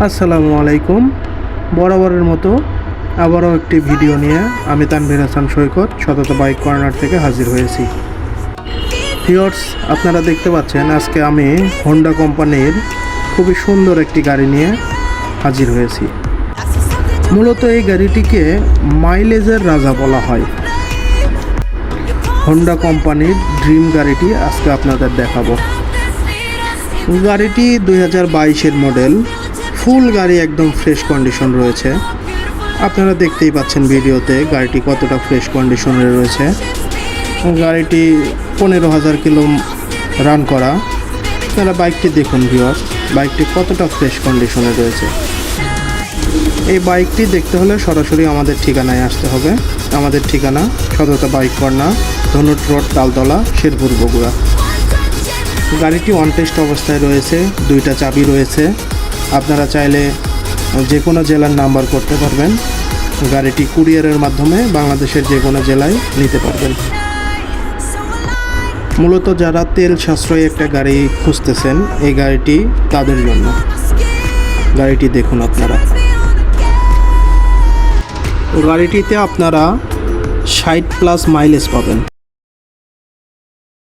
আসসালামু আলাইকুম। বরাবরের মতো আবারও একটি ভিডিও নিয়ে আমি তানভীর হাসান সৈকত সততা বাইক কর্নার থেকে হাজির হয়েছি। ভিউয়ার্স, আপনারা দেখতে পাচ্ছেন আজকে আমি হোন্ডা কোম্পানির খুবই সুন্দর একটি গাড়ি নিয়ে হাজির হয়েছি। মূলত এই গাড়িটিকে মাইলেজের রাজা বলা হয়। হোন্ডা কোম্পানির ড্রিম গাড়িটি আজকে আপনাদের দেখাবো। গাড়িটি 2022-এর মডেল। ফুল গাড়ি একদম ফ্রেশ কন্ডিশন রয়েছে। আপনারা দেখতেই পাচ্ছেন ভিডিওতে গাড়িটি কতটা ফ্রেশ কন্ডিশনে রয়েছে। গাড়িটি 15,000 কিলো রান করা। আপনারা বাইকটি দেখুন ভিউয়ার্স, বাইকটি কতটা ফ্রেশ কন্ডিশনে রয়েছে। এই বাইকটি দেখতে হলে সরাসরি আমাদের ঠিকানায় আসতে হবে। আমাদের ঠিকানা সততা bike corner, Dhunat road, Taltala, Sherpur, Bogura. গাড়িটি অন টেস্ট অবস্থায় রয়েছে, 2টা চাবি রয়েছে। আপনারা চাইলে যে কোনো জেলার নাম্বার করতে পারবেন। গাড়িটি কুরিয়ারের মাধ্যমে বাংলাদেশের যে কোনো জেলায় নিতে পারবেন। মূলত যারা তেল সাশ্রয়ী একটা গাড়ি খুঁজতেছেন, এই গাড়িটি তাদের জন্য। গাড়িটি দেখুন আপনারা। গাড়িটিতে আপনারা 60+ মাইলেজ পাবেন।